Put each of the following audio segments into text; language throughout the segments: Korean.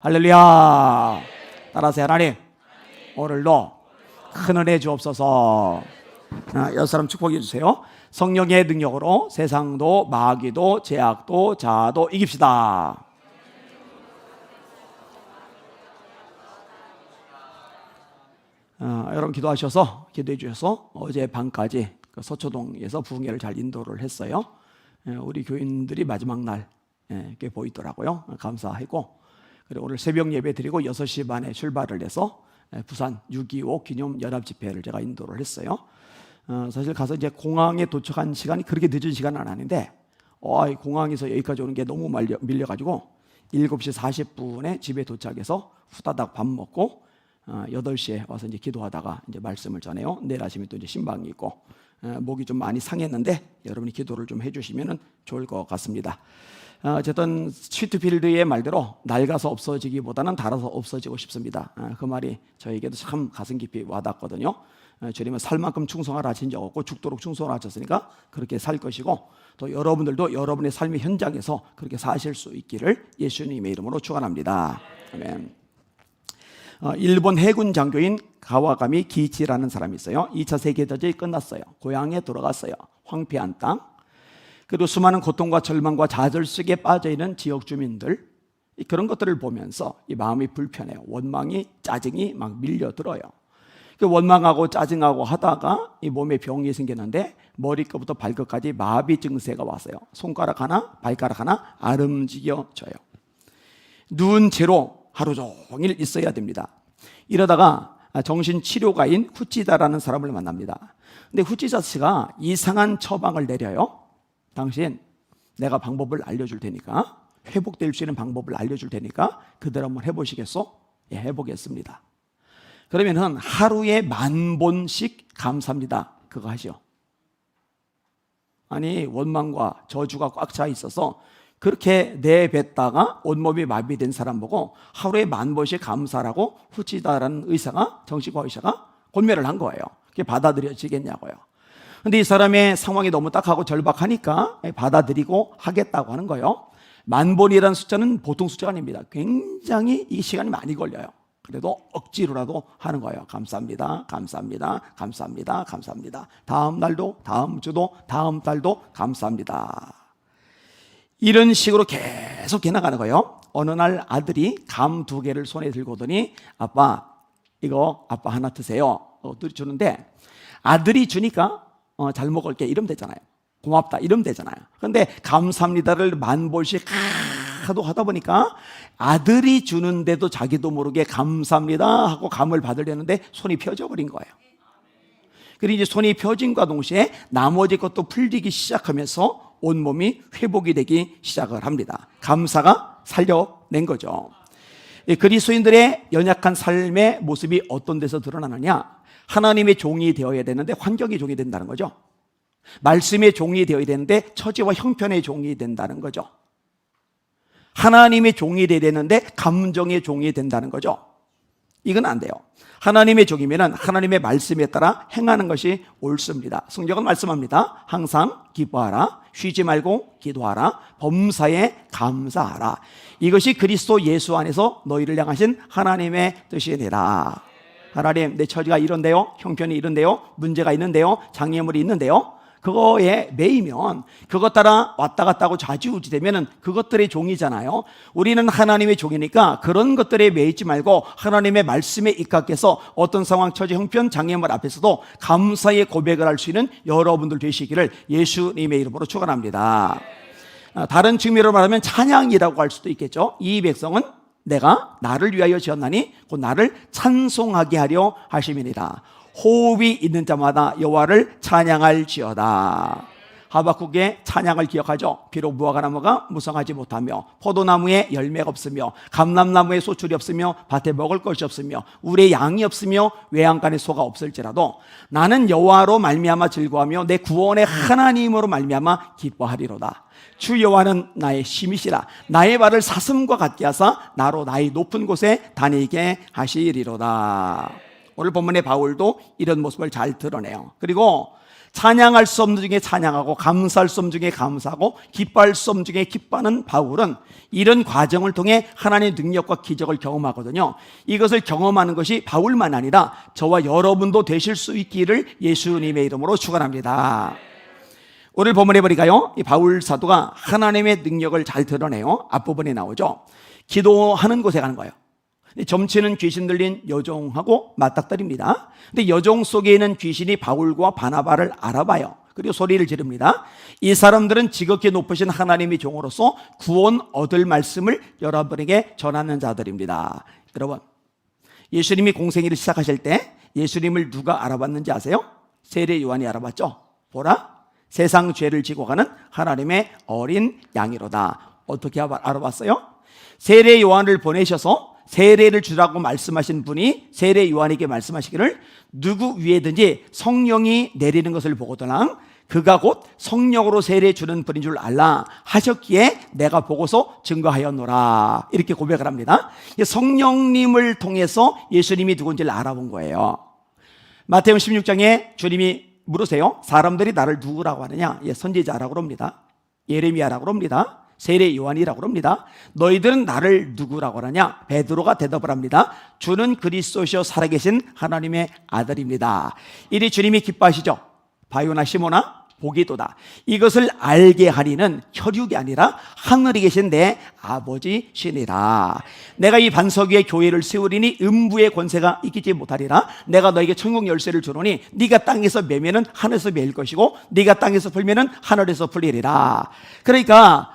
할렐루야. 따라서 하나님, 오늘도 큰 은혜 주옵소서. 여섯 사람 축복해 주세요. 성령의 능력으로 세상도 마귀도 죄악도 자아도 이깁시다. 여러분 기도해 주셔서 어제 밤까지 서초동에서 부흥회를 잘 인도를 했어요. 우리 교인들이 마지막 날 꽤 보이더라고요. 감사하고, 그리고 오늘 새벽 예배 드리고 6시 반에 출발을 해서 부산 6.25 기념 연합 집회를 제가 인도를 했어요. 사실 가서 이제 공항에 도착한 시간이 그렇게 늦은 시간은 아닌데, 공항에서 여기까지 오는 게 너무 밀려가지고 7시 40분에 집에 도착해서 후다닥 밥 먹고 8시에 와서 이제 기도하다가 이제 말씀을 전해요. 내일 아침에 또 이제 신방이 있고, 목이 좀 많이 상했는데 여러분이 기도를 좀 해주시면 좋을 것 같습니다. 어쨌든 스위트필드의 말대로 낡아서 없어지기보다는 닳아서 없어지고 싶습니다. 그 말이 저에게도 참 가슴 깊이 와닿거든요. 주님은 살 만큼 충성하라 하신 적 없고 죽도록 충성을 하셨으니까 그렇게 살 것이고, 또 여러분들도 여러분의 삶의 현장에서 그렇게 사실 수 있기를 예수님의 이름으로 축원합니다. 아멘. 일본 해군 장교인 가와가미 기이치라는 사람이 있어요. 2차 세계대전이 끝났어요. 고향에 돌아갔어요. 황폐한 땅, 그리고 수많은 고통과 절망과 좌절 속에 빠져있는 지역 주민들, 그런 것들을 보면서 이 마음이 불편해요. 원망이, 짜증이 막 밀려들어요. 원망하고 짜증하고 하다가 이 몸에 병이 생겼는데 머리끝부터 발끝까지 마비 증세가 왔어요. 손가락 하나, 발가락 하나 안 움직여져요. 누운 채로 하루 종일 있어야 됩니다. 이러다가 정신치료가인 후치다라는 사람을 만납니다. 근데 후치다 씨가 이상한 처방을 내려요. 당신, 내가 방법을 알려줄 테니까, 회복될 수 있는 방법을 알려줄 테니까 그대로 한번 해보시겠어? 예, 해보겠습니다. 그러면은 하루에 10,000번씩 감사합니다, 그거 하죠. 아니, 원망과 저주가 꽉 차 있어서 그렇게 내뱉다가 온몸이 마비된 사람 보고 하루에 10,000번씩 감사라고 후치다라는 의사가, 정신과 의사가 권면을 한 거예요. 그게 받아들여지겠냐고요. 근데 이 사람의 상황이 너무 딱하고 절박하니까 받아들이고 하겠다고 하는 거예요. 10,000번이라는 숫자는 보통 숫자가 아닙니다. 굉장히 이 시간이 많이 걸려요. 그래도 억지로라도 하는 거예요. 감사합니다, 감사합니다, 감사합니다, 감사합니다. 다음 날도, 다음 주도, 다음 달도 감사합니다. 이런 식으로 계속 해나가는 거예요. 어느 날 아들이 감 2개를 손에 들고 오더니, 아빠, 이거 아빠 하나 드세요. 주는데 아들이 주니까 잘 먹을게 이러면 되잖아요. 고맙다 이러면 되잖아요. 그런데 감사합니다를 10,000번씩 하다 보니까 아들이 주는데도 자기도 모르게 감사합니다 하고 감을 받으려는데 손이 펴져 버린 거예요. 그리고 이제 손이 펴진과 동시에 나머지 것도 풀리기 시작하면서 온몸이 회복이 되기 시작을 합니다. 감사가 살려낸 거죠. 그리스도인들의 연약한 삶의 모습이 어떤 데서 드러나느냐? 하나님의 종이 되어야 되는데 환경의 종이 된다는 거죠. 말씀의 종이 되어야 되는데 처지와 형편의 종이 된다는 거죠. 하나님의 종이 되어야 되는데 감정의 종이 된다는 거죠. 이건 안 돼요. 하나님의 종이면 하나님의 말씀에 따라 행하는 것이 옳습니다. 성경은 말씀합니다. 항상 기뻐하라, 쉬지 말고 기도하라, 범사에 감사하라. 이것이 그리스도 예수 안에서 너희를 향하신 하나님의 뜻이니라. 하나님, 내 처지가 이런데요, 형편이 이런데요, 문제가 있는데요, 장애물이 있는데요, 그거에 매이면 그것 따라 왔다 갔다 하고 좌지우지 되면 그것들의 종이잖아요. 우리는 하나님의 종이니까 그런 것들에 매이지 말고 하나님의 말씀에 입각해서 어떤 상황, 처지, 형편, 장애물 앞에서도 감사의 고백을 할 수 있는 여러분들 되시기를 예수님의 이름으로 축원합니다. 다른 측면으로 말하면 찬양이라고 할 수도 있겠죠. 이 백성은 내가 나를 위하여 지었나니 곧 나를 찬송하게 하려 하심이니라. 호흡이 있는 자마다 여호와를 찬양할지어다. 하박국의 찬양을 기억하죠. 비록 무화과 나무가 무성하지 못하며 포도나무에 열매가 없으며 감람나무에 소출이 없으며 밭에 먹을 것이 없으며 울에 양이 없으며 외양간에 소가 없을지라도 나는 여호와로 말미암아 즐거워하며 내 구원의 하나님으로 말미암아 기뻐하리로다. 주 여호와는 나의 힘이시라. 나의 발을 사슴과 같게 하사 나로 나의 높은 곳에 다니게 하시리로다. 오늘 본문의 바울도 이런 모습을 잘 드러내요. 그리고 찬양할 수 없는 중에 찬양하고 감사할 수 없는 중에 감사하고 기뻐할 수 없는 중에 기뻐하는 바울은 이런 과정을 통해 하나님의 능력과 기적을 경험하거든요. 이것을 경험하는 것이 바울만 아니라 저와 여러분도 되실 수 있기를 예수님의 이름으로 축원합니다. 오늘 본문에 보니까요, 이 바울 사도가 하나님의 능력을 잘 드러내요. 앞부분에 나오죠. 기도하는 곳에 가는 거예요. 점치는 귀신 들린 여종하고 맞닥뜨립니다. 근데 여종 속에 있는 귀신이 바울과 바나바를 알아봐요. 그리고 소리를 지릅니다. 이 사람들은 지극히 높으신 하나님의 종으로서 구원 얻을 말씀을 여러분에게 전하는 자들입니다. 여러분, 예수님이 공생애를 시작하실 때 예수님을 누가 알아봤는지 아세요? 세례 요한이 알아봤죠. 보라, 세상 죄를 지고 가는 하나님의 어린 양이로다. 어떻게 알아봤어요? 세례 요한을 보내셔서 세례를 주라고 말씀하신 분이 세례 요한에게 말씀하시기를 누구 위에든지 성령이 내리는 것을 보거든 그가 곧 성령으로 세례 주는 분인 줄 알라 하셨기에 내가 보고서 증거하였노라. 이렇게 고백을 합니다. 성령님을 통해서 예수님이 누군지를 알아본 거예요. 마태복음 16장에 주님이 물으세요. 사람들이 나를 누구라고 하느냐? 선지자라고 합니다. 예레미야라고 합니다. 세례 요한이라고 합니다. 너희들은 나를 누구라고 하느냐? 베드로가 대답을 합니다. 주는 그리스도시요 살아계신 하나님의 아들입니다. 이리 주님이 기뻐하시죠. 바요나 시모나 보기도다. 이것을 알게 하리는 혈육이 아니라 하늘에 계신 내 아버지시니라. 내가 이 반석 위에 교회를 세우리니 음부의 권세가 이기지 못하리라. 내가 너에게 천국 열쇠를 주노니 네가 땅에서 매면은 하늘에서 매일 것이고 네가 땅에서 풀면은 하늘에서 풀리리라. 그러니까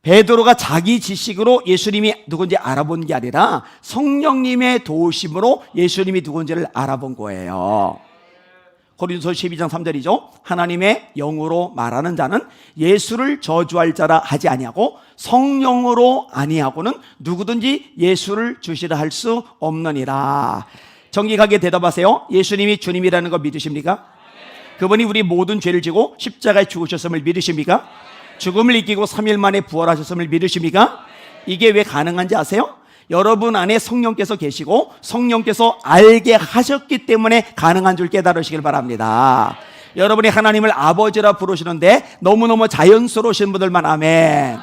베드로가 자기 지식으로 예수님이 누군지 알아본 게 아니라 성령님의 도우심으로 예수님이 누군지를 알아본 거예요. 고린도서 12장 3절이죠. 하나님의 영으로 말하는 자는 예수를 저주할 자라 하지 아니하고 성령으로 아니하고는 누구든지 예수를 주시라 할 수 없느니라. 정직하게 대답하세요. 예수님이 주님이라는 거 믿으십니까? 그분이 우리 모든 죄를 지고 십자가에 죽으셨음을 믿으십니까? 죽음을 이기고 3일 만에 부활하셨음을 믿으십니까? 이게 왜 가능한지 아세요? 여러분 안에 성령께서 계시고 성령께서 알게 하셨기 때문에 가능한 줄 깨달으시길 바랍니다. 여러분이 하나님을 아버지라 부르시는데 너무너무 자연스러우신 분들만 아멘.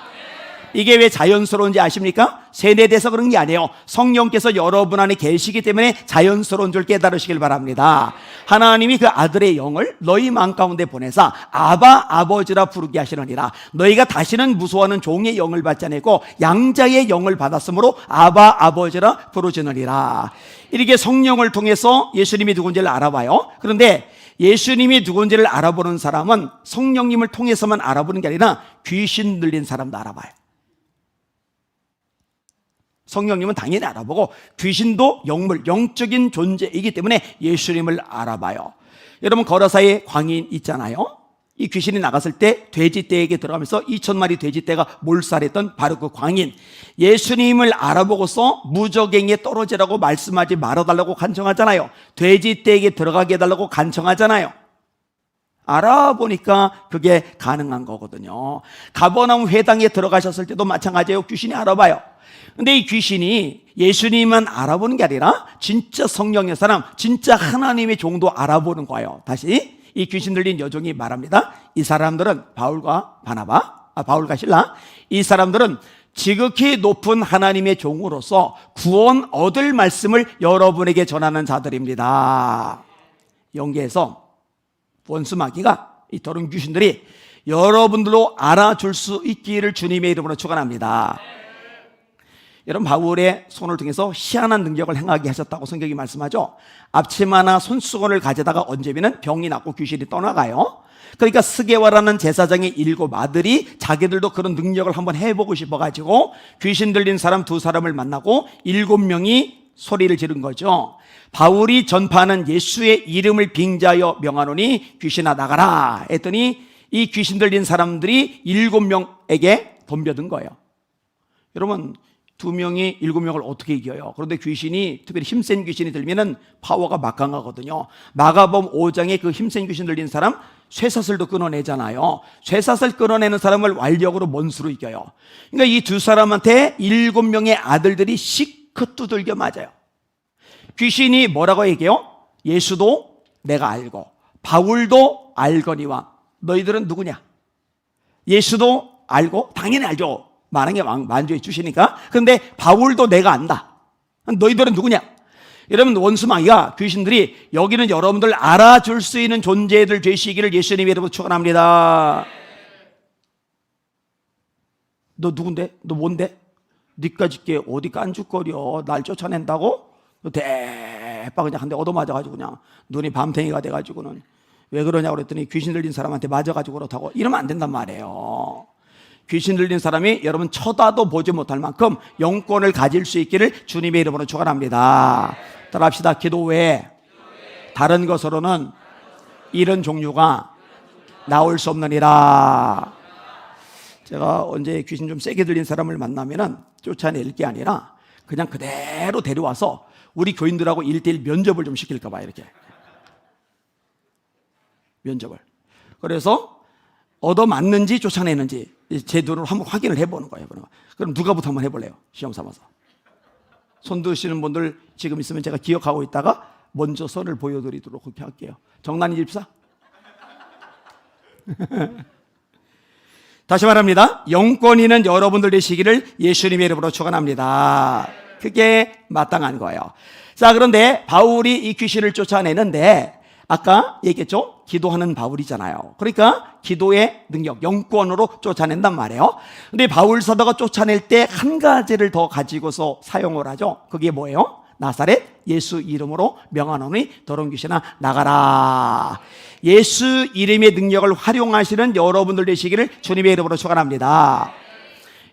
이게 왜 자연스러운지 아십니까? 세뇌돼서 그런 게 아니에요. 성령께서 여러분 안에 계시기 때문에 자연스러운 줄 깨달으시길 바랍니다. 하나님이 그 아들의 영을 너희 마음 가운데 보내사 아바 아버지라 부르게 하시느니라. 너희가 다시는 무서워하는 종의 영을 받지 않고 양자의 영을 받았으므로 아바 아버지라 부르시느니라. 이렇게 성령을 통해서 예수님이 누군지를 알아봐요. 그런데 예수님이 누군지를 알아보는 사람은 성령님을 통해서만 알아보는 게 아니라 귀신 들린 사람도 알아봐요. 성령님은 당연히 알아보고 귀신도 영물, 영적인 존재이기 때문에 예수님을 알아봐요. 여러분 거라사의 광인 있잖아요. 이 귀신이 나갔을 때 돼지떼에게 들어가면서 2,000마리 돼지떼가 몰살했던 바로 그 광인. 예수님을 알아보고서 무적행에 떨어지라고 말씀하지 말아달라고 간청하잖아요. 돼지떼에게 들어가게 해달라고 간청하잖아요. 알아보니까 그게 가능한 거거든요. 가버나움 회당에 들어가셨을 때도 마찬가지예요. 귀신이 알아봐요. 근데 이 귀신이 예수님만 알아보는 게 아니라 진짜 성령의 사람, 진짜 하나님의 종도 알아보는 거예요. 다시 이 귀신 들린 여종이 말합니다. 이 사람들은 바울과 실라, 이 사람들은 지극히 높은 하나님의 종으로서 구원 얻을 말씀을 여러분에게 전하는 자들입니다. 영계에서 원수마귀가 이 더러운 귀신들이 여러분들로 알아줄 수 있기를 주님의 이름으로 축원합니다. 여러분 바울의 손을 통해서 희한한 능력을 행하게 하셨다고 성경이 말씀하죠. 앞치마나 손수건을 가져다가 얹으면 병이 낫고 귀신이 떠나가요. 그러니까 스게와라는 제사장의 7 아들이 자기들도 그런 능력을 한번 해보고 싶어가지고 귀신 들린 사람 2사람을 만나고 7명이 소리를 지른 거죠. 바울이 전파하는 예수의 이름을 빙자하여 명하노니 귀신아 나가라 했더니 이 귀신 들린 사람들이 7명에게 덤벼든 거예요. 여러분 2명이 7명을 어떻게 이겨요? 그런데 귀신이, 특별히 힘센 귀신이 들면은 파워가 막강하거든요. 마가복음 5장에 그 힘센 귀신 들린 사람 쇠사슬도 끊어내잖아요. 쇠사슬 끊어내는 사람을 완력으로 먼수로 이겨요. 그러니까 이 2사람한테 7명의 아들들이 시크 두들겨 맞아요. 귀신이 뭐라고 얘기해요? 예수도 내가 알고 바울도 알거니와. 너희들은 누구냐? 예수도 알고, 당연히 알죠. 만왕의 왕 만주해 주시니까. 그런데 바울도 내가 안다. 너희들은 누구냐? 여러분, 원수마귀가, 귀신들이 여기는 여러분들 알아줄 수 있는 존재들 되시기를 예수님의 이름으로 축원합니다. 너 누군데? 너 뭔데? 니까짓 게 어디 깐죽거려. 날 쫓아낸다고? 너 대박 그냥 한 대 얻어맞아가지고 그냥 눈이 밤탱이가 돼가지고는 왜 그러냐고 그랬더니 귀신 들린 사람한테 맞아가지고 그렇다고. 이러면 안 된단 말이에요. 귀신 들린 사람이 여러분 쳐다도 보지 못할 만큼 영권을 가질 수 있기를 주님의 이름으로 축원합니다. 따라합시다. 기도 외에 다른 것으로는 이런 종류가 나올 수 없느니라. 제가 언제 귀신 좀 세게 들린 사람을 만나면은 쫓아낼 게 아니라 그냥 그대로 데려와서 우리 교인들하고 1:1 면접을 좀 시킬까 봐. 이렇게 면접을. 그래서 얻어맞는지 쫓아내는지 제 눈으로 한번 확인을 해보는 거예요. 그럼 누가부터 한번 해볼래요? 시험 삼아서. 손 드시는 분들 지금 있으면 제가 기억하고 있다가 먼저 손을 보여드리도록 그렇게 할게요. 정난이 집사. 다시 말합니다. 영권이는 여러분들 되시기를 예수님의 이름으로 축원합니다. 그게 마땅한 거예요. 자, 그런데 바울이 이 귀신을 쫓아내는데 아까 얘기했죠? 기도하는 바울이잖아요. 그러니까 기도의 능력, 영권으로 쫓아낸단 말이에요. 근데 바울 사도가 쫓아낼 때 한 가지를 더 가지고서 사용을 하죠. 그게 뭐예요? 나사렛 예수 이름으로 명하노니 더러운 귀신아 나가라. 예수 이름의 능력을 활용하시는 여러분들 되시기를 주님의 이름으로 축원합니다.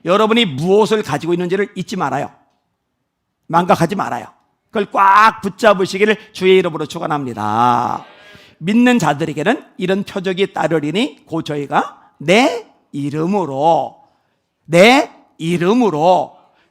여러분이 무엇을 가지고 있는지를 잊지 말아요. 망각하지 말아요. 그걸 꽉 붙잡으시기를 주의 이름으로 축원합니다. 믿는 자들에게는 이런 표적이 따르리니 곧 저희가 내 이름으로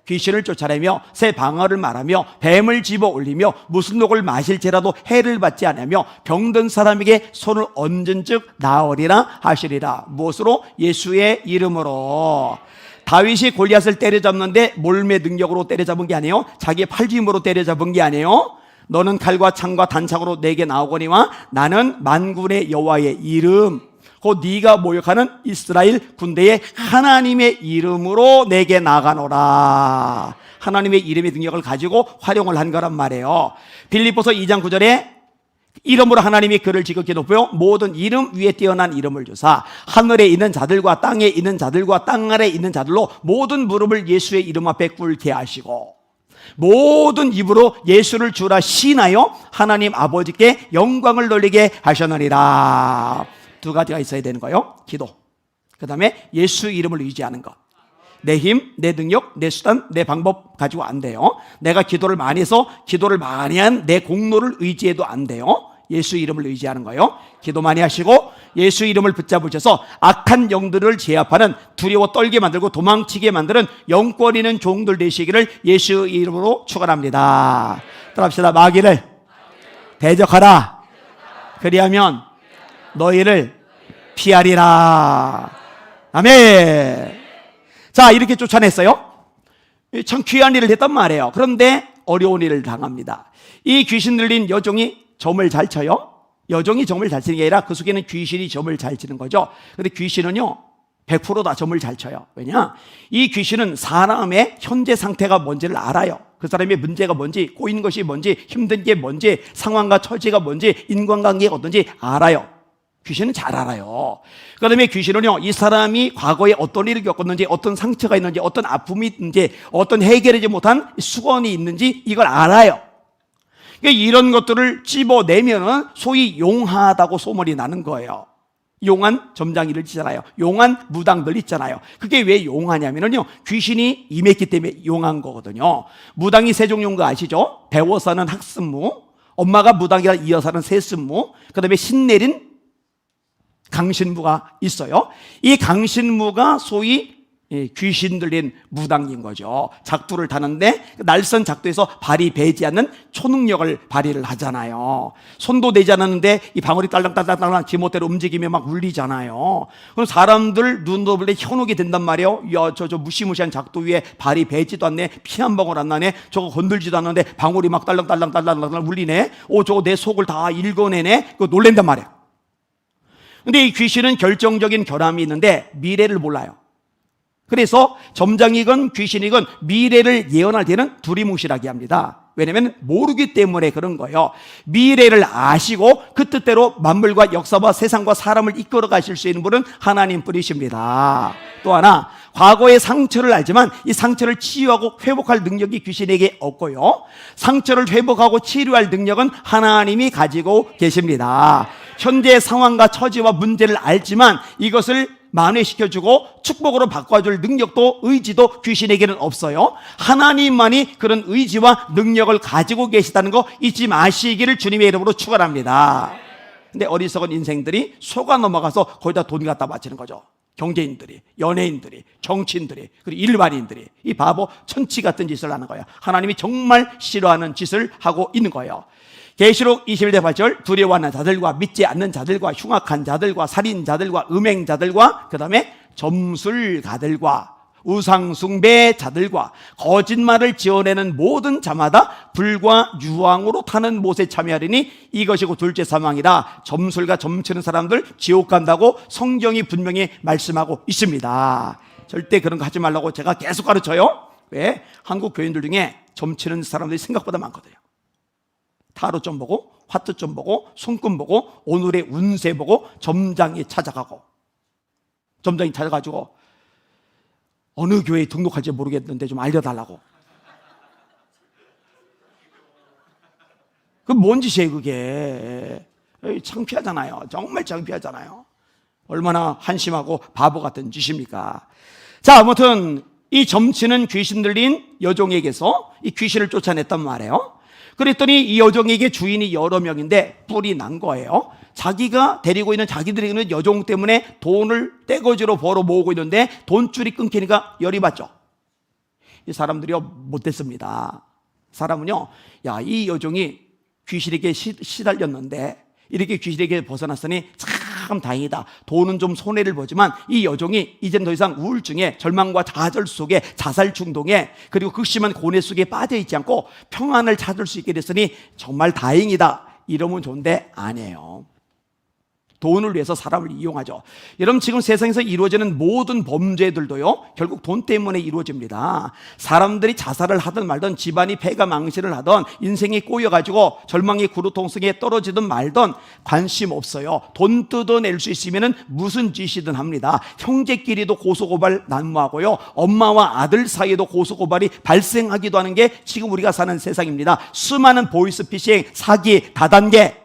귀신을 쫓아내며 새 방언을 말하며 뱀을 집어 올리며 무슨 녹을 마실지라도 해를 받지 않으며 병든 사람에게 손을 얹은 즉 나으리라 하시리라. 무엇으로? 예수의 이름으로. 다윗이 골리앗을 때려잡는데 몰매 능력으로 때려잡은 게 아니에요. 자기의 팔힘으로 때려잡은 게 아니에요. 너는 칼과 창과 단창으로 내게 나오거니와 나는 만군의 여호와의 이름 곧 네가 모욕하는 이스라엘 군대의 하나님의 이름으로 내게 나가노라. 하나님의 이름의 능력을 가지고 활용을 한 거란 말이에요. 빌립보서 2장 9절에 이름으로 하나님이 그를 지극히 높여 모든 이름 위에 뛰어난 이름을 주사 하늘에 있는 자들과 땅에 있는 자들과 땅 아래에 있는 자들로 모든 무릎을 예수의 이름 앞에 꿇게 하시고 모든 입으로 예수를 주라 시인하여 하나님 아버지께 영광을 돌리게 하셨느니라. 두 가지가 있어야 되는 거예요. 기도, 그 다음에 예수 이름을 의지하는 것. 내 힘, 내 능력, 내 수단, 내 방법 가지고 안 돼요. 내가 기도를 많이 해서 기도를 많이 한 내 공로를 의지해도 안 돼요. 예수 이름을 의지하는 거예요. 기도 많이 하시고 예수 이름을 붙잡으셔서 악한 영들을 제압하는, 두려워 떨게 만들고 도망치게 만드는 영권 있는 종들 되시기를 예수 이름으로 축원합니다. 따라합시다. 마귀를 대적하라. 그리하면 너희를 피하리라. 아멘. 자, 이렇게 쫓아냈어요. 참 귀한 일을 했단 말이에요. 그런데 어려운 일을 당합니다. 이 귀신 들린 여종이 점을 잘 쳐요. 여종이 점을 잘 치는 게 아니라 그 속에는 귀신이 점을 잘 치는 거죠. 근데 귀신은요 100% 다 점을 잘 쳐요. 왜냐? 이 귀신은 사람의 현재 상태가 뭔지를 알아요. 그 사람의 문제가 뭔지, 꼬인 것이 뭔지, 힘든 게 뭔지, 상황과 처지가 뭔지, 인간관계가 어떤지 알아요. 귀신은 잘 알아요. 그 다음에 귀신은요 이 사람이 과거에 어떤 일을 겪었는지, 어떤 상처가 있는지, 어떤 아픔이 있는지, 어떤 해결하지 못한 수건이 있는지 이걸 알아요. 그러니까 이런 것들을 찝어내면은 소위 용하다고 소문이 나는 거예요. 용한 점장이를 있잖아요. 용한 무당들 있잖아요. 그게 왜 용하냐면요 귀신이 임했기 때문에 용한 거거든요. 무당이 세 종류인 거 아시죠? 배워서는 학습무, 엄마가 무당이라 이어서는 세습무, 그 다음에 신내린 강신무가 있어요. 이 강신무가 소위 귀신 들린 무당인 거죠. 작두를 타는데 날선 작두에서 발이 베지 않는 초능력을 발휘를 하잖아요. 손도 대지 않았는데 이 방울이 딸랑딸랑딸랑 지멋대로 움직이며 막 울리잖아요. 그럼 사람들 눈도 볼때 현혹이 된단 말이에요. 야, 저 무시무시한 작두 위에 발이 베지도 않네, 피 한 방울 안 나네, 저거 건들지도 않는데 방울이 막 딸랑딸랑딸랑 울리네, 저거 내 속을 다 읽어내네. 그거 놀랜단 말이에요. 근데 이 귀신은 결정적인 결함이 있는데 미래를 몰라요. 그래서 점장이건 귀신이건 미래를 예언할 때는 두리뭉실하게 합니다. 왜냐하면 모르기 때문에 그런 거예요. 미래를 아시고 그 뜻대로 만물과 역사와 세상과 사람을 이끌어 가실 수 있는 분은 하나님 뿐이십니다. 또 하나, 과거의 상처를 알지만 이 상처를 치유하고 회복할 능력이 귀신에게 없고요, 상처를 회복하고 치료할 능력은 하나님이 가지고 계십니다. 현재 상황과 처지와 문제를 알지만 이것을 만회시켜주고 축복으로 바꿔줄 능력도 의지도 귀신에게는 없어요. 하나님만이 그런 의지와 능력을 가지고 계시다는 거 잊지 마시기를 주님의 이름으로 축원합니다. 근데 어리석은 인생들이 속아 넘어가서 거기다 돈 갖다 바치는 거죠. 경제인들이, 연예인들이, 정치인들이, 그리고 일반인들이 이 바보 천치 같은 짓을 하는 거예요. 하나님이 정말 싫어하는 짓을 하고 있는 거예요. 계시록 21대 8절, 두려워하는 자들과 믿지 않는 자들과 흉악한 자들과 살인자들과 음행자들과 그 다음에 점술가들과 우상숭배자들과 거짓말을 지어내는 모든 자마다 불과 유황으로 타는 못에 참여하리니 이것이고 둘째 사망이다. 점술과 점치는 사람들 지옥 간다고 성경이 분명히 말씀하고 있습니다. 절대 그런 거 하지 말라고 제가 계속 가르쳐요. 왜? 한국 교인들 중에 점치는 사람들이 생각보다 많거든요. 타로 좀 보고, 화투 좀 보고, 손금 보고, 오늘의 운세 보고, 점장이 찾아가지고 어느 교회에 등록할지 모르겠는데 좀 알려달라고. 그 뭔 짓이에요 그게. 창피하잖아요. 정말 창피하잖아요. 얼마나 한심하고 바보 같은 짓입니까. 자, 아무튼 이 점치는 귀신 들린 여종에게서 이 귀신을 쫓아냈단 말이에요. 그랬더니 이 여종에게 주인이 여러 명인데 뿔이 난 거예요. 자기가 데리고 있는, 자기들이 있는 여종 때문에 돈을 떼거지로 벌어 모으고 있는데 돈줄이 끊기니까 열이 받죠. 이 사람들이요 못됐습니다. 사람은요, 야, 이 여종이 귀신에게 시달렸는데 이렇게 귀신에게 벗어났으니 참 다행이다. 돈은 좀 손해를 보지만 이 여종이 이젠 더 이상 우울증에, 절망과 좌절 속에, 자살 충동에, 그리고 극심한 고뇌 속에 빠져있지 않고 평안을 찾을 수 있게 됐으니 정말 다행이다. 이러면 좋은데 아니에요. 돈을 위해서 사람을 이용하죠. 여러분, 지금 세상에서 이루어지는 모든 범죄들도요 결국 돈 때문에 이루어집니다. 사람들이 자살을 하든 말든, 집안이 폐가 망신을 하든, 인생이 꼬여가지고 절망의 구루통성에 떨어지든 말든 관심 없어요. 돈 뜯어낼 수 있으면 무슨 짓이든 합니다. 형제끼리도 고소고발 난무하고요, 엄마와 아들 사이에도 고소고발이 발생하기도 하는 게 지금 우리가 사는 세상입니다. 수많은 보이스피싱, 사기, 다단계,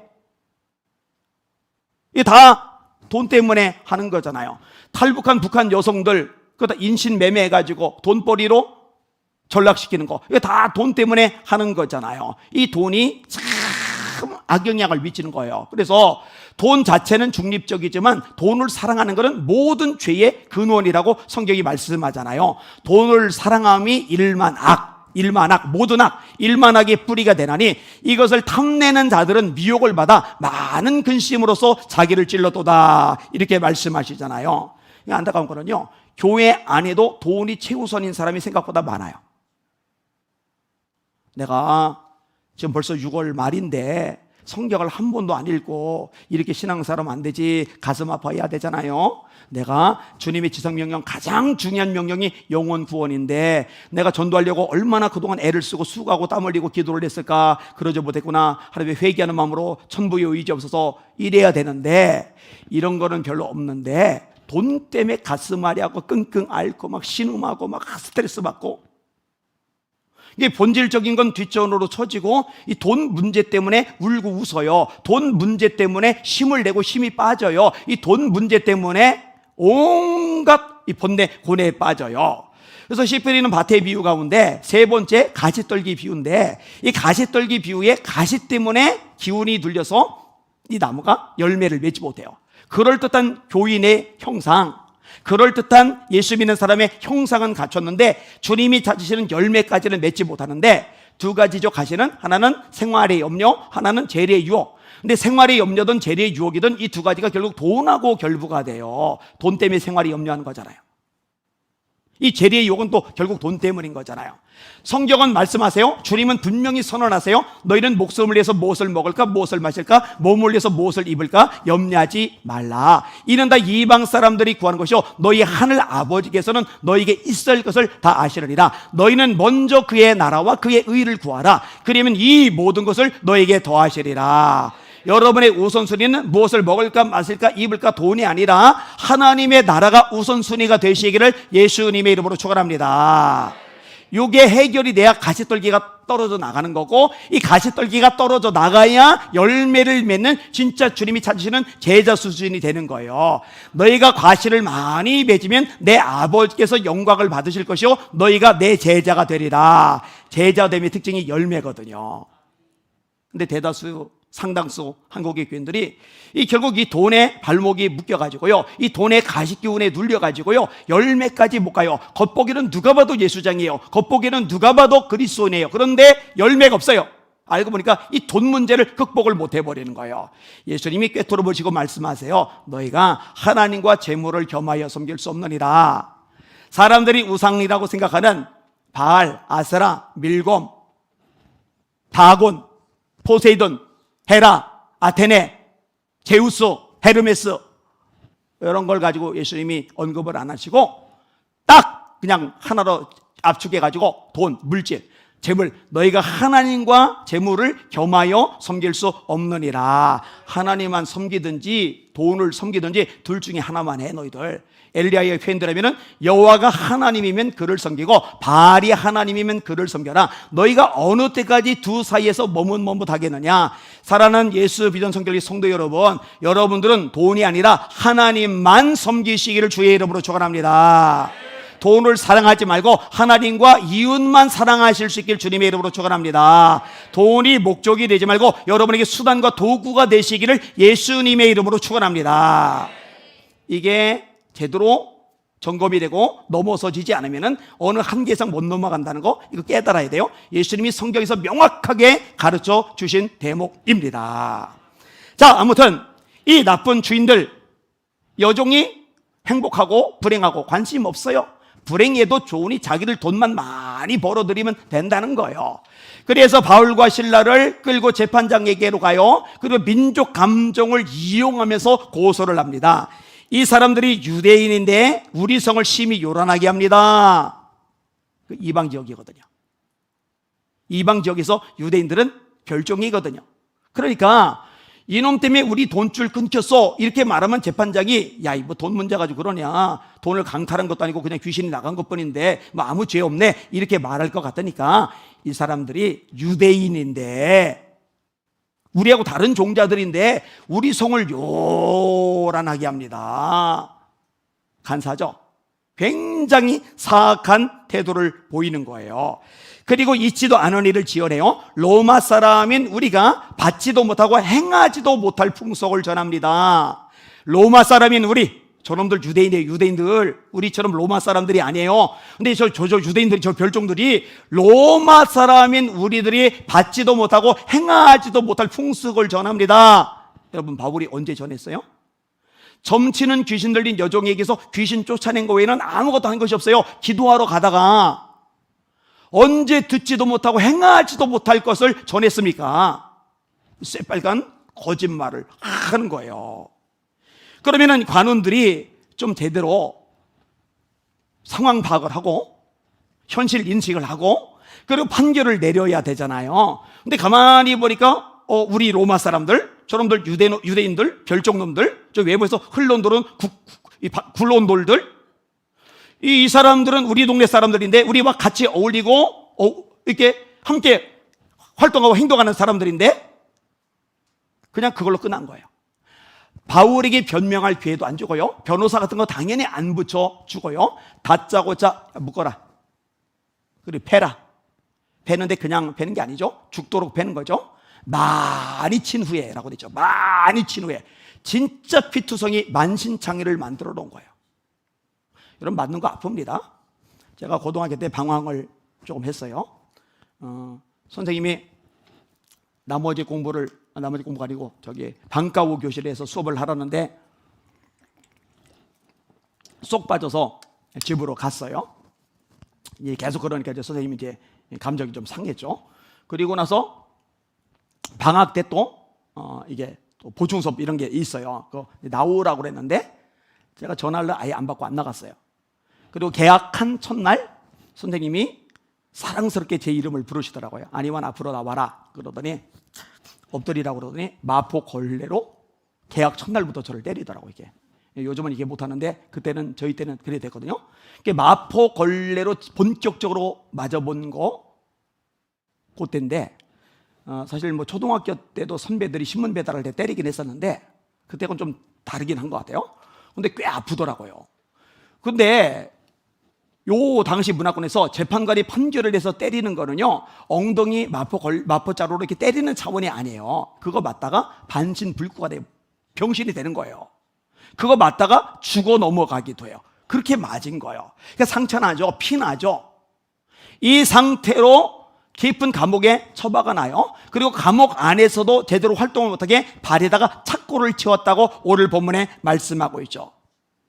이게 다 돈 때문에 하는 거잖아요. 탈북한 북한 여성들 그다 인신 매매해가지고 돈벌이로 전락시키는 거, 이게 다 돈 때문에 하는 거잖아요. 이 돈이 참 악영향을 미치는 거예요. 그래서 돈 자체는 중립적이지만 돈을 사랑하는 것은 모든 죄의 근원이라고 성경이 말씀하잖아요. 돈을 사랑함이 일만악, 모든 악, 일만악의 뿌리가 되나니 이것을 탐내는 자들은 미혹을 받아 많은 근심으로써 자기를 찔러도다, 이렇게 말씀하시잖아요. 안타까운 거는요, 교회 안에도 돈이 최우선인 사람이 생각보다 많아요. 내가 지금 벌써 6월 말인데 성경을 한 번도 안 읽고 이렇게 신앙사람 안 되지, 가슴 아파해야 되잖아요. 내가 주님의 지성명령, 가장 중요한 명령이 영혼 구원인데 내가 전도하려고 얼마나 그동안 애를 쓰고 수고하고 땀 흘리고 기도를 했을까. 그러지 못했구나. 하나님의 회개하는 마음으로 천부의 의지 없어서 이래야 되는데 이런 거는 별로 없는데 돈 때문에 가슴 앓이하고 끙끙 앓고 막 신음하고 막 스트레스 받고, 이게 본질적인 건 뒷전으로 쳐지고 이 돈 문제 때문에 울고 웃어요. 돈 문제 때문에 힘을 내고 힘이 빠져요. 이 돈 문제 때문에 온갖 이 번뇌 고뇌에 빠져요. 그래서 시편에는 밭의 비유 가운데 세 번째 가시떨기 비유인데, 이 가시떨기 비유에 가시 때문에 기운이 눌려서 이 나무가 열매를 맺지 못해요. 그럴듯한 교인의 형상, 그럴듯한 예수 믿는 사람의 형상은 갖췄는데 주님이 찾으시는 열매까지는 맺지 못하는데 두 가지죠. 가시는, 하나는 생활의 염려, 하나는 재래의 유혹. 근데 생활의 염려든 재래의 유혹이든 이 두 가지가 결국 돈하고 결부가 돼요. 돈 때문에 생활이 염려하는 거잖아요. 이 재리의 욕은 또 결국 돈 때문인 거잖아요. 성경은 말씀하세요. 주님은 분명히 선언하세요. 너희는 목숨을 위해서 무엇을 먹을까, 무엇을 마실까, 몸을 위해서 무엇을 입을까 염려하지 말라. 이는 다 이방 사람들이 구하는 것이요 너희 하늘 아버지께서는 너희에게 있을 것을 다 아시느니라. 너희는 먼저 그의 나라와 그의 의를 구하라. 그러면 이 모든 것을 너희에게 더하시리라. 여러분의 우선순위는 무엇을 먹을까 마실까 입을까 돈이 아니라 하나님의 나라가 우선순위가 되시기를 예수님의 이름으로 축원합니다. 이게 해결이 돼야 가시떨기가 떨어져 나가는 거고, 이 가시떨기가 떨어져 나가야 열매를 맺는 진짜 주님이 찾으시는 제자 수준이 되는 거예요. 너희가 과실을 많이 맺으면 내 아버지께서 영광을 받으실 것이요 너희가 내 제자가 되리라. 제자됨의 특징이 열매거든요. 근데 대다수 상당수 한국의 교인들이 결국 이 돈에 발목이 묶여가지고요, 이 돈의 가시기운에 눌려가지고요, 열매까지 못 가요. 겉보기는 누가 봐도 예수장이에요. 겉보기는 누가 봐도 그리스도인이에요. 그런데 열매가 없어요. 알고 보니까 이 돈 문제를 극복을 못 해버리는 거예요. 예수님이 꿰뚫어 보시고 말씀하세요. 너희가 하나님과 재물을 겸하여 섬길 수 없느니라. 사람들이 우상이라고 생각하는 바알, 아세라, 밀곰, 다곤, 포세이돈, 헤라, 아테네, 제우스, 헤르메스, 이런 걸 가지고 예수님이 언급을 안 하시고 딱 그냥 하나로 압축해 가지고 돈, 물질, 재물, 너희가 하나님과 재물을 겸하여 섬길 수 없느니라. 하나님만 섬기든지 돈을 섬기든지 둘 중에 하나만 해. 너희들 엘리야의 표현대로면 여호와가 하나님이면 그를 섬기고 바알이 하나님이면 그를 섬겨라. 너희가 어느 때까지 두 사이에서 머뭇머뭇하겠느냐. 사랑하는 예수 비전 성결기 성도 여러분, 여러분들은 돈이 아니라 하나님만 섬기시기를 주의 이름으로 축원합니다. 돈을 사랑하지 말고 하나님과 이웃만 사랑하실 수 있길 주님의 이름으로 축원합니다. 돈이 목적이 되지 말고 여러분에게 수단과 도구가 되시기를 예수님의 이름으로 축원합니다. 이게 제대로 점검이 되고 넘어서지지 않으면 어느 한계 이상 못 넘어간다는 거, 이거 깨달아야 돼요. 예수님이 성경에서 명확하게 가르쳐 주신 대목입니다. 자, 아무튼 이 나쁜 주인들, 여종이 행복하고 불행하고 관심 없어요. 불행해도 좋으니 자기들 돈만 많이 벌어들이면 된다는 거예요. 그래서 바울과 실라를 끌고 재판장에게로 가요. 그리고 민족 감정을 이용하면서 고소를 합니다. 이 사람들이 유대인인데 우리 성을 심히 요란하게 합니다. 이방 지역이거든요. 이방 지역에서 유대인들은 별종이거든요. 그러니까 이놈 때문에 우리 돈줄 끊겼어 이렇게 말하면 재판장이 야, 뭐 돈 문제 가지고 그러냐, 돈을 강탈한 것도 아니고 그냥 귀신이 나간 것뿐인데 뭐 아무 죄 없네 이렇게 말할 것 같으니까 이 사람들이 유대인인데 우리하고 다른 종자들인데 우리 성을 요란하게 합니다. 간사죠. 굉장히 사악한 태도를 보이는 거예요. 그리고 있지도 않은 일을 지어내요. 로마 사람인 우리가 받지도 못하고 행하지도 못할 풍속을 전합니다. 로마 사람인 우리, 저놈들 유대인이에요. 유대인들 우리처럼 로마 사람들이 아니에요. 근데 저 유대인들이, 저 별종들이 로마 사람인 우리들이 받지도 못하고 행하지도 못할 풍속을 전합니다. 여러분, 바울이 언제 전했어요? 점치는 귀신 들린 여종에게서 귀신 쫓아낸 거 외에는 아무것도 한 것이 없어요. 기도하러 가다가 언제 듣지도 못하고 행하지도 못할 것을 전했습니까? 새빨간 거짓말을 하는 거예요. 그러면은 관원들이 좀 제대로 상황 파악을 하고 현실 인식을 하고 그리고 판결을 내려야 되잖아요. 근데 가만히 보니까 우리 로마 사람들, 저놈들 유대인들, 별종놈들, 저 외부에서 흘러들은 굴러온돌들, 이 사람들은 우리 동네 사람들인데 우리와 같이 어울리고 이렇게 함께 활동하고 행동하는 사람들인데 그냥 그걸로 끝난 거예요. 바울에게 변명할 기회도 안 주고요. 변호사 같은 거 당연히 안 붙여 주고요. 다짜고짜 묶어라. 그리고 패라. 패는데 그냥 패는 게 아니죠. 죽도록 패는 거죠. 많이 친 후에 라고 되죠. 많이 친 후에. 진짜 피투성이 만신창이를 만들어 놓은 거예요. 여러분, 맞는 거 아픕니다. 제가 고등학교 때 방황을 조금 했어요. 선생님이 나머지 공부가 아니고 저기 방과후 교실에서 수업을 하라는데 쏙 빠져서 집으로 갔어요. 계속 그러니까 이제 선생님이 이제 감정이 좀 상했죠. 그리고 나서 방학 때 또 이게 또 보충 수업 이런 게 있어요. 그 나오라고 그랬는데 제가 전화를 아예 안 받고 안 나갔어요. 그리고 개학한 첫날 선생님이 사랑스럽게 제 이름을 부르시더라고요. 안희환 앞으로 나와라 그러더니 엎드리라고 그러더니 마포 걸레로 개학 첫날부터 저를 때리더라고요. 이게 요즘은 이게 못하는데 그때는 저희 때는 그래 됐거든요. 마포 걸레로 본격적으로 맞아본 거 그때인데 사실 뭐 초등학교 때도 선배들이 신문 배달할 때 때리긴 했었는데 그때는 좀 다르긴 한 것 같아요. 근데 꽤 아프더라고요. 근데 요 당시 문화권에서 재판관이 판결을 해서 때리는 거는요, 엉덩이 마포자루로 이렇게 때리는 차원이 아니에요. 그거 맞다가 반신불구가 돼요. 병신이 되는 거예요. 그거 맞다가 죽어 넘어가기도 해요. 그렇게 맞은 거예요. 그러니까 상처 나죠, 피 나죠. 이 상태로 깊은 감옥에 처박아 놔요. 그리고 감옥 안에서도 제대로 활동을 못하게 발에다가 착고를 채웠다고 오늘 본문에 말씀하고 있죠.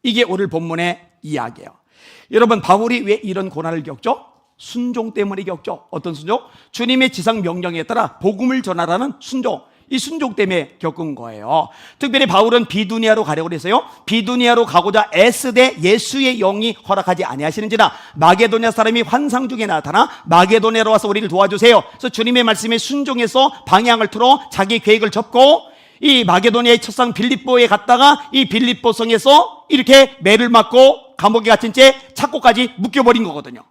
이게 오늘 본문의 이야기예요. 여러분, 바울이 왜 이런 고난을 겪죠? 순종 때문에 겪죠. 어떤 순종? 주님의 지상 명령에 따라 복음을 전하라는 순종. 이 순종 때문에 겪은 거예요. 특별히 바울은 비두니아로 가려고 그랬어요. 비두니아로 가고자 애쓰되 예수의 영이 허락하지 아니하시는지라 마게도냐 사람이 환상 중에 나타나 마게도냐로 와서 우리를 도와주세요. 그래서 주님의 말씀에 순종해서 방향을 틀어 자기 계획을 접고 이 마게도냐의 첫상 빌립보에 갔다가 이 빌립보성에서 이렇게 매를 맞고 감옥에 갇힌 채 착고까지 묶여버린 거거든요.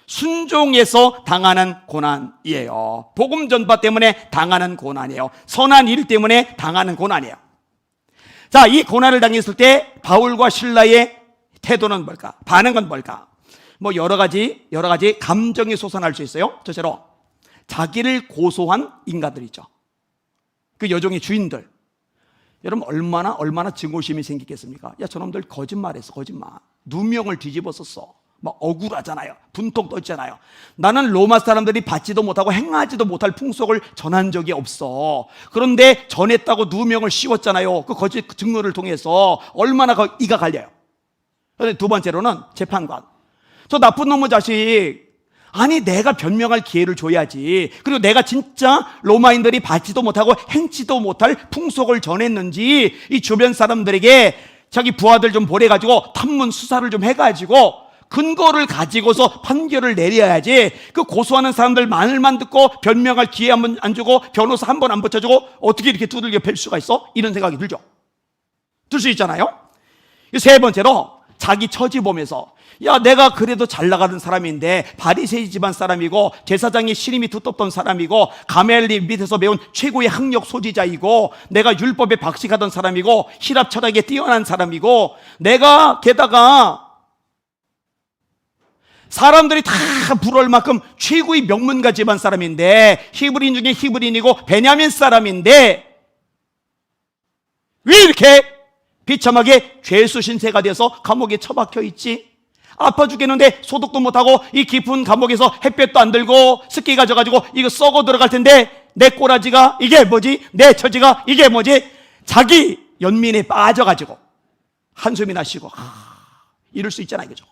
순종해서 당하는 고난이에요. 복음 전파 때문에 당하는 고난이에요. 선한 일 때문에 당하는 고난이에요. 자, 이 고난을 당했을 때 바울과 실라의 태도는 뭘까? 반응은 뭘까? 뭐 여러 가지 감정이 솟아날 수 있어요. 첫째로 자기를 고소한 인간들이죠. 그 여종의 주인들. 여러분 얼마나 증오심이 생기겠습니까? 야, 저놈들 거짓말했어, 거짓말. 누명을 뒤집어 썼어. 막 억울하잖아요. 분통 떠있잖아요. 나는 로마 사람들이 받지도 못하고 행하지도 못할 풍속을 전한 적이 없어. 그런데 전했다고 누명을 씌웠잖아요. 그 거짓 증거를 통해서 얼마나 이가 갈려요. 그런데 두 번째로는 재판관. 저 나쁜 놈의 자식. 아니, 내가 변명할 기회를 줘야지. 그리고 내가 진짜 로마인들이 받지도 못하고 행치도 못할 풍속을 전했는지 이 주변 사람들에게 자기 부하들 좀 보내가지고 탐문 수사를 좀 해가지고 근거를 가지고서 판결을 내려야지. 그 고소하는 사람들 말만 듣고 변명할 기회 한 번 안 주고 변호사 한 번 안 붙여주고 어떻게 이렇게 두들겨 팰 수가 있어? 이런 생각이 들죠. 들 수 있잖아요. 세 번째로 자기 처지 보면서 야, 내가 그래도 잘 나가는 사람인데 바리새인 집안 사람이고 제사장의 신임이 두텁던 사람이고 가멜리 밑에서 배운 최고의 학력 소지자이고 내가 율법에 박식하던 사람이고 히랍 철학에 뛰어난 사람이고 내가 게다가 사람들이 다 부러울 만큼 최고의 명문가 집안 사람인데 히브리인 중에 히브리인이고 베냐민 사람인데 왜 이렇게 비참하게 죄수 신세가 돼서 감옥에 처박혀 있지? 아파 죽겠는데 소독도 못하고 이 깊은 감옥에서 햇볕도 안 들고 습기가 져가지고 이거 썩어 들어갈 텐데 내 꼬라지가 이게 뭐지? 내 처지가 이게 뭐지? 자기 연민에 빠져가지고 한숨이나 쉬고 이럴 수 있잖아요, 그죠?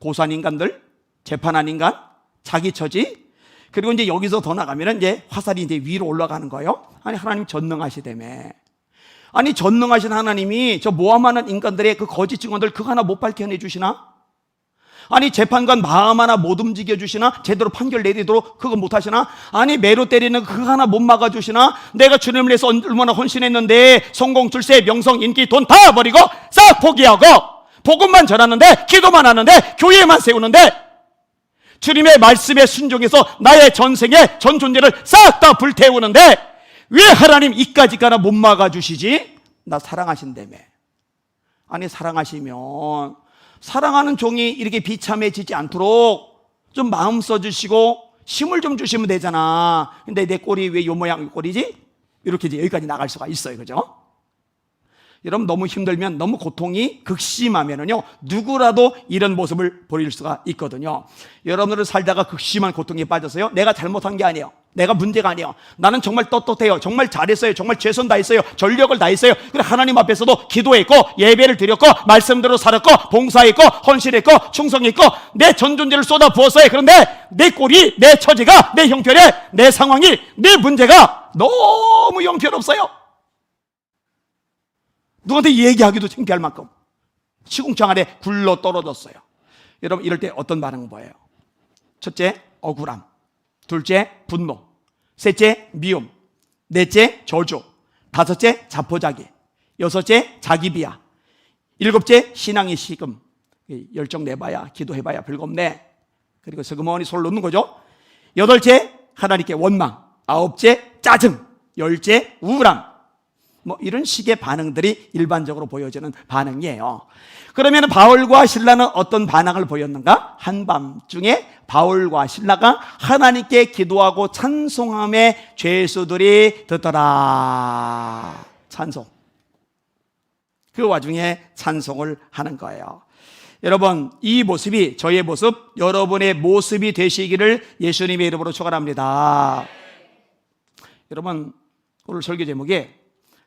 고소한 인간들, 재판한 인간, 자기 처지, 그리고 이제 여기서 더 나가면은 이제 화살이 이제 위로 올라가는 거예요. 아니, 하나님 전능하시다며. 아니, 전능하신 하나님이 저 모함하는 인간들의 그 거짓 증언들 그거 하나 못 밝혀내 주시나? 아니, 재판관 마음 하나 못 움직여 주시나? 제대로 판결 내리도록 그거 못 하시나? 아니, 매로 때리는 그거 하나 못 막아 주시나? 내가 주님을 위해서 얼마나 헌신했는데 성공, 출세, 명성, 인기, 돈 다 버리고 싹 포기하고 복음만 전하는데 기도만 하는데 교회만 세우는데 주님의 말씀에 순종해서 나의 전생에 전 존재를 싹 다 불태우는데 왜 하나님 이까지가나 못 막아주시지? 나 사랑하신다며. 아니, 사랑하시면 사랑하는 종이 이렇게 비참해지지 않도록 좀 마음 써주시고 힘을 좀 주시면 되잖아. 근데 내 꼴이 왜 요 모양 꼴이지? 이렇게 이제 여기까지 나갈 수가 있어요, 그죠? 여러분, 너무 힘들면, 너무 고통이 극심하면은요, 누구라도 이런 모습을 보일 수가 있거든요. 여러분들은 살다가 극심한 고통에 빠졌어요? 내가 잘못한 게 아니에요. 내가 문제가 아니에요. 나는 정말 떳떳해요. 정말 잘했어요. 정말 최선 다했어요. 전력을 다했어요. 그래 하나님 앞에서도 기도했고 예배를 드렸고 말씀대로 살았고 봉사했고 헌신했고 충성했고 내 전 존재를 쏟아 부었어요. 그런데 내 꼴이, 내 처지가, 내 형편이, 내 상황이, 내 문제가 너무 형편없어요. 누구한테 얘기하기도 창피할 만큼 시궁창 아래 굴러 떨어졌어요. 여러분 이럴 때 어떤 반응은 뭐예요? 첫째, 억울함. 둘째, 분노. 셋째, 미움. 넷째, 저주. 다섯째, 자포자기. 여섯째, 자기 비하. 일곱째, 신앙의 식음. 열정 내봐야, 기도해봐야 별겁네. 그리고 서그머니 손을 놓는 거죠. 여덟째, 하나님께 원망. 아홉째, 짜증. 열째, 우울함. 이런 식의 반응들이 일반적으로 보여지는 반응이에요. 그러면 바울과 실라는 어떤 반응을 보였는가? 한밤중에 바울과 실라가 하나님께 기도하고 찬송함에 죄수들이 듣더라. 찬송. 그 와중에 찬송을 하는 거예요. 여러분, 이 모습이 저의 모습, 여러분의 모습이 되시기를 예수님의 이름으로 축원합니다. 여러분, 오늘 설교 제목에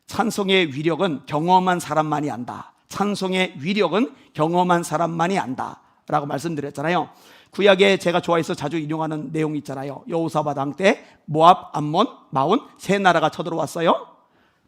찬송의 위력은 경험한 사람만이 안다. 찬송의 위력은 경험한 사람만이 안다 라고 말씀드렸잖아요. 구약에 제가 좋아해서 자주 인용하는 내용이 있잖아요. 여호사밧 왕 때 모압, 암몬, 마온 세 나라가 쳐들어왔어요.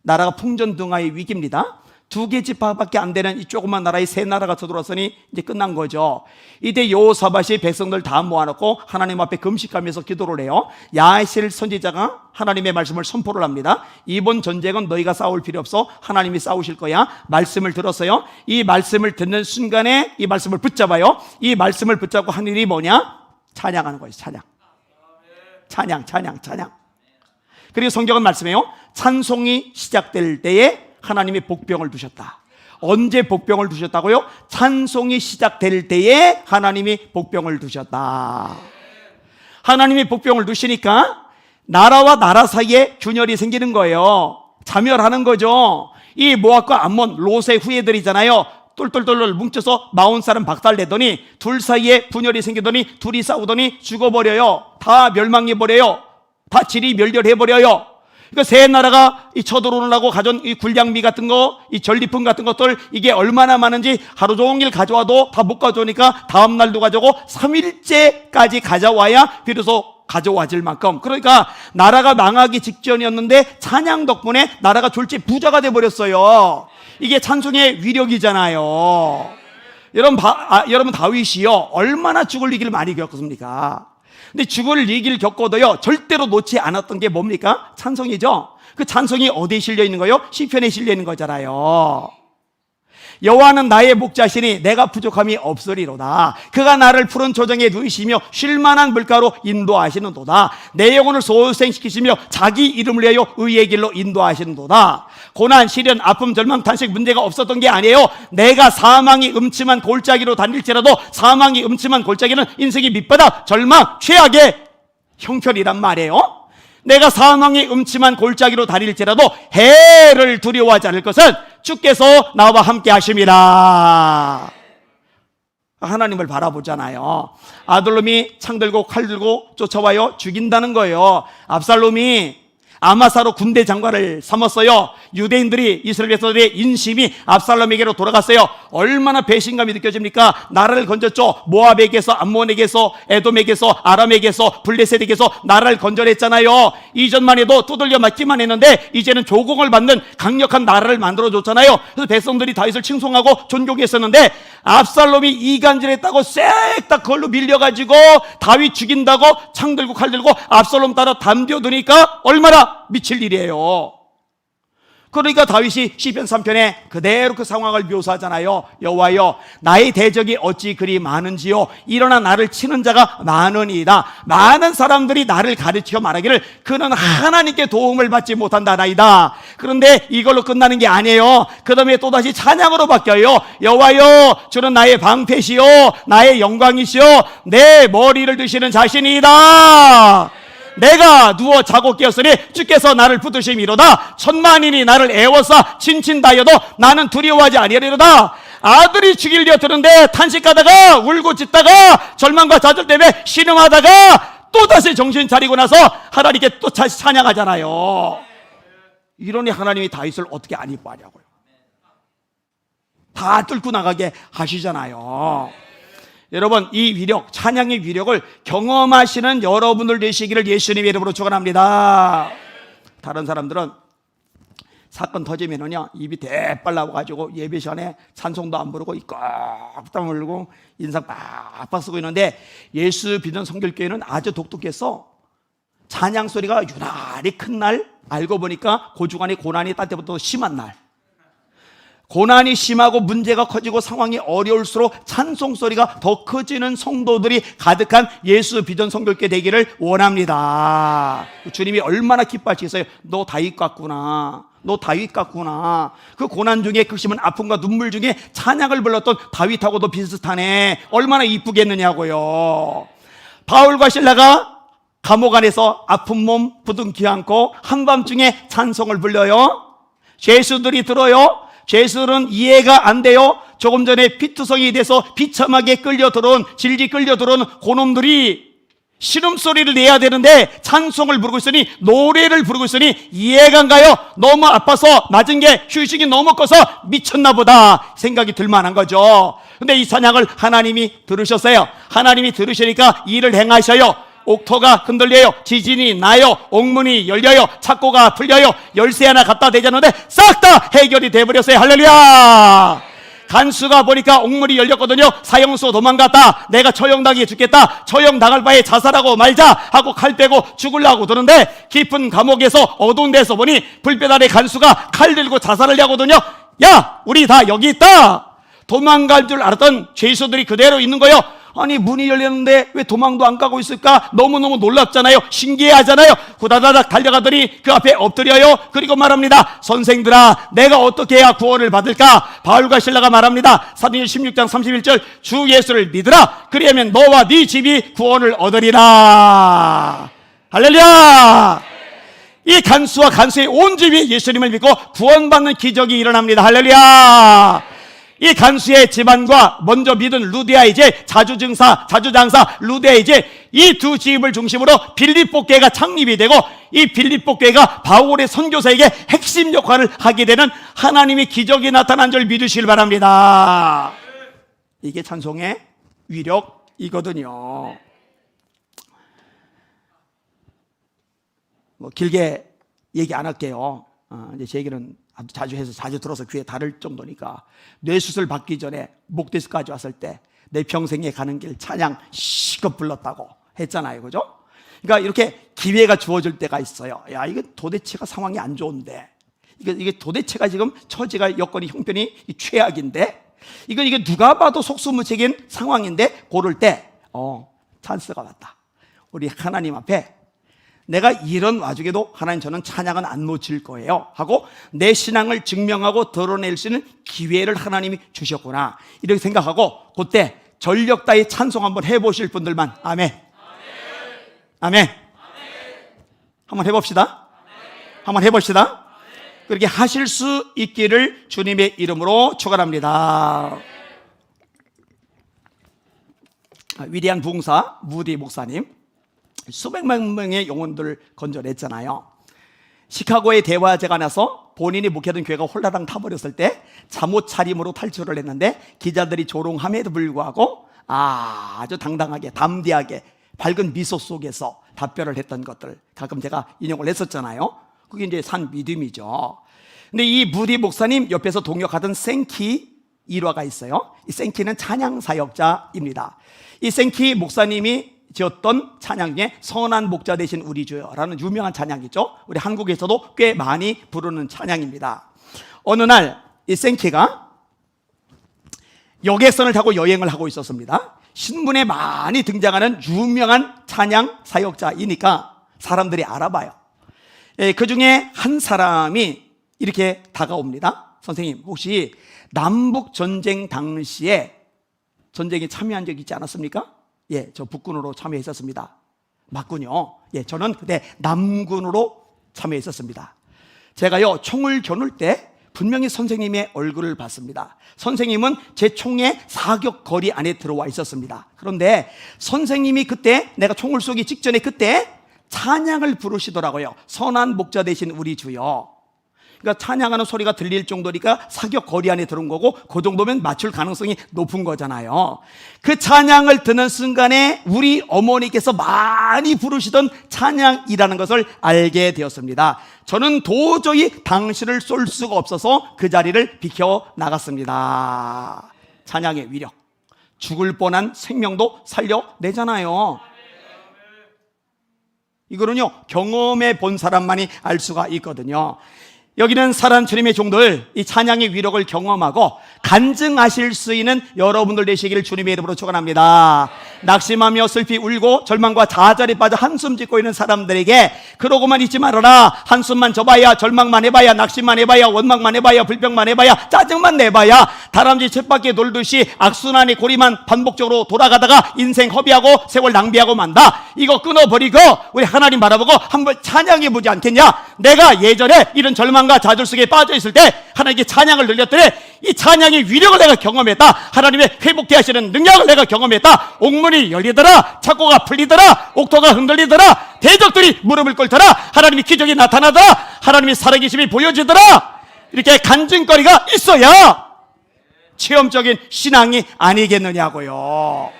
나라가 풍전등화의 위기입니다. 두 개 지파밖에 안 되는 이 조그만 나라의 세 나라가 쳐들어왔으니 이제 끝난 거죠. 이때 여호사밧이 백성들 다 모아놓고 하나님 앞에 금식하면서 기도를 해요. 야실 선지자가 하나님의 말씀을 선포를 합니다. 이번 전쟁은 너희가 싸울 필요 없어. 하나님이 싸우실 거야. 말씀을 들었어요. 이 말씀을 듣는 순간에 이 말씀을 붙잡아요. 이 말씀을 붙잡고 한 일이 뭐냐? 찬양하는 거예요. 찬양. 그리고 성경은 말씀해요. 찬송이 시작될 때에 하나님이 복병을 두셨다. 언제 복병을 두셨다고요? 찬송이 시작될 때에 하나님이 복병을 두셨다. 하나님이 복병을 두시니까 나라와 나라 사이에 균열이 생기는 거예요. 자멸하는 거죠. 이 모압과 암몬, 롯의 후예들이잖아요. 똘똘똘 뭉쳐서 마온 사람 박살내더니 둘 사이에 분열이 생기더니 둘이 싸우더니 죽어버려요. 다 멸망해버려요. 다 질이 멸렬해버려요. 그러니까 세 나라가 이 쳐들어오려고 가져온 이 굴량미 같은 거, 이 전리품 같은 것들 이게 얼마나 많은지 하루 종일 가져와도 다 못 가져오니까 다음 날도 가져오고 3일째까지 가져와야 비로소 가져와질 만큼, 그러니까 나라가 망하기 직전이었는데 찬양 덕분에 나라가 졸지 부자가 돼버렸어요. 이게 찬송의 위력이잖아요. 여러분 다윗이요 얼마나 죽을 위기를 많이 겪었습니까? 근데 죽을 위기를 겪어도요 절대로 놓지 않았던 게 뭡니까? 찬송이죠. 그 찬송이 어디에 실려 있는 거예요? 시편에 실려 있는 거잖아요. 여호와는 나의 목자시니 내가 부족함이 없으리로다. 그가 나를 푸른 조정에 누이시며 쉴만한 물가로 인도하시는도다. 내 영혼을 소생시키시며 자기 이름을 위하여 의의 길로 인도하시는도다. 고난, 시련, 아픔, 절망, 탄식 문제가 없었던 게 아니에요. 내가 사망이 음침한 골짜기로 다닐지라도 사망이 음침한 골짜기는 인생의 밑바닥, 절망, 최악의 형편이란 말이에요. 내가 사망이 음침한 골짜기로 다닐지라도 해를 두려워하지 않을 것은 주께서 나와 함께 하심이라. 하나님을 바라보잖아요. 아들놈이 창 들고 칼 들고 쫓아와요. 죽인다는 거예요. 압살롬이 아마사로 군대 장관을 삼았어요. 유대인들이, 이스라엘 백성들의 인심이 압살롬에게로 돌아갔어요. 얼마나 배신감이 느껴집니까? 나라를 건졌죠. 모압에게서, 암몬에게서, 에돔에게서, 아람에게서, 블레셋에게서 나라를 건져냈잖아요. 이전만 해도 두들겨 맞기만 했는데 이제는 조공을 받는 강력한 나라를 만들어줬잖아요. 그래서 백성들이 다윗을 칭송하고 존경했었는데 압살롬이 이간질했다고 싹 다 그걸로 밀려가지고 다윗 죽인다고 창 들고 칼 들고 압살롬 따라 담벼드니까 얼마나 미칠 일이에요. 그러니까 다윗이 시편 3편에 그대로 그 상황을 묘사하잖아요. 여호와여 나의 대적이 어찌 그리 많은지요 일어나 나를 치는 자가 많으니이다. 많은 사람들이 나를 가르쳐 말하기를 그는 하나님께 도움을 받지 못한다나이다. 그런데 이걸로 끝나는 게 아니에요. 그 다음에 또다시 찬양으로 바뀌어요. 여호와여 주는 나의 방패시요 나의 영광이시요 내 머리를 드시는 자신이다. 내가 누워 자고 깨었으니 주께서 나를 붙드심이로다. 천만인이 나를 애워싸 친친다여도 나는 두려워하지 아니하리로다. 아들이 죽이려 드는데 탄식하다가 울고 짖다가 절망과 좌절 때문에 신음하다가 또다시 정신 차리고 나서 하나님께 또 다시 찬양하잖아요. 이러니 하나님이 다윗을 어떻게 안 이뻐하냐고요. 다 뚫고 나가게 하시잖아요. 여러분, 이 위력, 찬양의 위력을 경험하시는 여러분들 되시기를 예수님의 이름으로 축원합니다. 다른 사람들은 사건 터지면은요, 입이 대빨 나와가지고 예배 시간에 찬송도 안 부르고 꽉 다물고 인상 빡빡 쓰고 있는데, 예수 믿는 성결교회는 아주 독특해서 찬양 소리가 유난히 큰 날, 알고 보니까 고주간이 고난이 딴 때부터 심한 날, 고난이 심하고 문제가 커지고 상황이 어려울수록 찬송 소리가 더 커지는 성도들이 가득한 예수 비전 성결교회 되기를 원합니다. 주님이 얼마나 기뻐하시겠어요. 너 다윗 같구나, 너 다윗 같구나. 그 고난 중에 극심한 아픔과 눈물 중에 찬양을 불렀던 다윗하고도 비슷하네. 얼마나 이쁘겠느냐고요. 바울과 실라가 감옥 안에서 아픈 몸 부둥켜 안고 한밤중에 찬송을 불러요. 죄수들이 들어요. 죄수들은 이해가 안 돼요. 조금 전에 피투성이 돼서 비참하게 질질 끌려 들어온 고놈들이 신음소리를 내야 되는데 찬송을 부르고 있으니, 노래를 부르고 있으니 이해가 안 가요. 너무 아파서 낮은 게 휴식이 너무 커서 미쳤나 보다 생각이 들만한 거죠. 근데 이 찬양을 하나님이 들으셨어요. 하나님이 들으시니까 일을 행하셔요. 옥토가 흔들려요. 지진이 나요. 옥문이 열려요. 창고가 풀려요. 열쇠 하나 갖다 대자는데 싹 다 해결이 돼버렸어요. 할렐루야. 간수가 보니까 옥문이 열렸거든요. 사형수 도망갔다. 내가 처형당해 죽겠다. 처형당할 바에 자살하고 말자 하고 칼 빼고 죽으려고 드는데, 깊은 감옥에서 어두운 데서 보니 불빛 아래 간수가 칼 들고 자살을 하거든요. 야, 우리 다 여기 있다. 도망갈 줄 알았던 죄수들이 그대로 있는 거예요. 아니, 문이 열렸는데 왜 도망도 안 가고 있을까? 너무너무 놀랍잖아요. 신기하잖아요. 후다다닥 달려가더니 그 앞에 엎드려요. 그리고 말합니다. 선생들아, 내가 어떻게 해야 구원을 받을까? 바울과 실라가 말합니다. 사도행전 16장 31절, 주 예수를 믿으라. 그리하면 너와 네 집이 구원을 얻으리라. 할렐루야. 이 간수와 간수의 온 집이 예수님을 믿고 구원받는 기적이 일어납니다. 할렐루야. 이 간수의 집안과 먼저 믿은 루디아이제 자주장사 루디아이제, 이 두 집을 중심으로 빌립보교회가 창립이 되고, 이 빌립보교회가 바울의 선교사에게 핵심 역할을 하게 되는 하나님의 기적이 나타난 줄 믿으시길 바랍니다. 이게 찬송의 위력이거든요. 뭐 길게 얘기 안 할게요. 이제 제 얘기는 아주 자주 해서 자주 들어서 귀에 닳을 정도니까, 뇌수술 받기 전에 목디스크까지 왔을 때 내 평생에 가는 길 찬양 시급 불렀다고 했잖아요. 그죠? 그러니까 이렇게 기회가 주어질 때가 있어요. 야, 이게 도대체가 상황이 안 좋은데, 이게 도대체가 지금 처지가 여건이 형편이 최악인데, 이게 누가 봐도 속수무책인 상황인데, 고를 때 찬스가 왔다. 우리 하나님 앞에 내가 이런 와중에도 하나님, 저는 찬양은 안 놓칠 거예요 하고 내 신앙을 증명하고 드러낼 수 있는 기회를 하나님이 주셨구나, 이렇게 생각하고 그때 전력 다해 찬송 한번 해보실 분들만 아멘. 아멘. 한번 해봅시다. 한번 해봅시다. 그렇게 하실 수 있기를 주님의 이름으로 축원합니다. 위대한 부흥사 무디 목사님, 수백만 명의 영혼들을 건져냈잖아요. 시카고의 대화제가 나서 본인이 목회하던 교회가 홀라당 타버렸을 때 잠옷 차림으로 탈출을 했는데, 기자들이 조롱함에도 불구하고 아주 당당하게 담대하게 밝은 미소 속에서 답변을 했던 것들 가끔 제가 인용을 했었잖아요. 그게 이제 산 믿음이죠. 근데 이 무디 목사님 옆에서 동역하던 생키 일화가 있어요. 이 생키는 찬양 사역자입니다. 이 생키 목사님이 지었던 찬양 중에 선한 목자 되신 우리 주여라는 유명한 찬양이죠. 우리 한국에서도 꽤 많이 부르는 찬양입니다. 어느 날 이 생키가 여객선을 타고 여행을 하고 있었습니다. 신문에 많이 등장하는 유명한 찬양 사역자이니까 사람들이 알아봐요. 그 중에 한 사람이 이렇게 다가옵니다. 선생님, 혹시 남북전쟁 당시에 전쟁에 참여한 적 있지 않았습니까? 예, 저 북군으로 참여했었습니다. 맞군요. 예, 저는 그때 남군으로 참여했었습니다. 제가요, 총을 겨눌 때 분명히 선생님의 얼굴을 봤습니다. 선생님은 제 총의 사격거리 안에 들어와 있었습니다. 그런데 선생님이 그때 내가 총을 쏘기 직전에 그때 찬양을 부르시더라고요. 선한 목자 되신 우리 주여. 그러니까 찬양하는 소리가 들릴 정도니까 사격 거리 안에 들어온 거고, 그 정도면 맞출 가능성이 높은 거잖아요. 그 찬양을 듣는 순간에 우리 어머니께서 많이 부르시던 찬양이라는 것을 알게 되었습니다. 저는 도저히 당신을 쏠 수가 없어서 그 자리를 비켜 나갔습니다. 찬양의 위력, 죽을 뻔한 생명도 살려내잖아요. 이거는요, 경험해 본 사람만이 알 수가 있거든요. 여기는 사랑하는 주님의 종들, 이 찬양의 위력을 경험하고 간증하실 수 있는 여러분들 되시기를 주님의 이름으로 축원합니다. 낙심하며 슬피 울고 절망과 좌절에 빠져 한숨 짓고 있는 사람들에게 그러고만 있지 말아라. 한숨만 져봐야, 절망만 해봐야, 낙심만 해봐야, 원망만 해봐야, 불평만 해봐야, 짜증만 내봐야 다람쥐 쳇바퀴 돌듯이 악순환의 고리만 반복적으로 돌아가다가 인생 허비하고 세월 낭비하고 만다. 이거 끊어버리고 우리 하나님 바라보고 한번 찬양해보지 않겠냐? 내가 예전에 이런 절망과 좌절 속에 빠져있을 때 하나님께 찬양을 들렸더니 이 찬양의 위력을 내가 경험했다. 하나님의 회복케 하시는 능력을 내가 경험했다. 옥문이 열리더라. 창고가 풀리더라. 옥토가 흔들리더라. 대적들이 무릎을 꿇더라. 하나님의 기적이 나타나더라. 하나님의 살아계심이 보여지더라. 이렇게 간증거리가 있어야 체험적인 신앙이 아니겠느냐고요.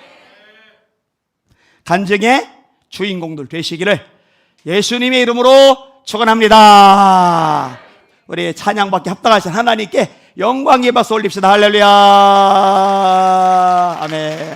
간증의 주인공들 되시기를 예수님의 이름으로 축원합니다. 우리 찬양받기 합당하신 하나님께 영광 예배서 올립시다. 할렐루야. 아멘.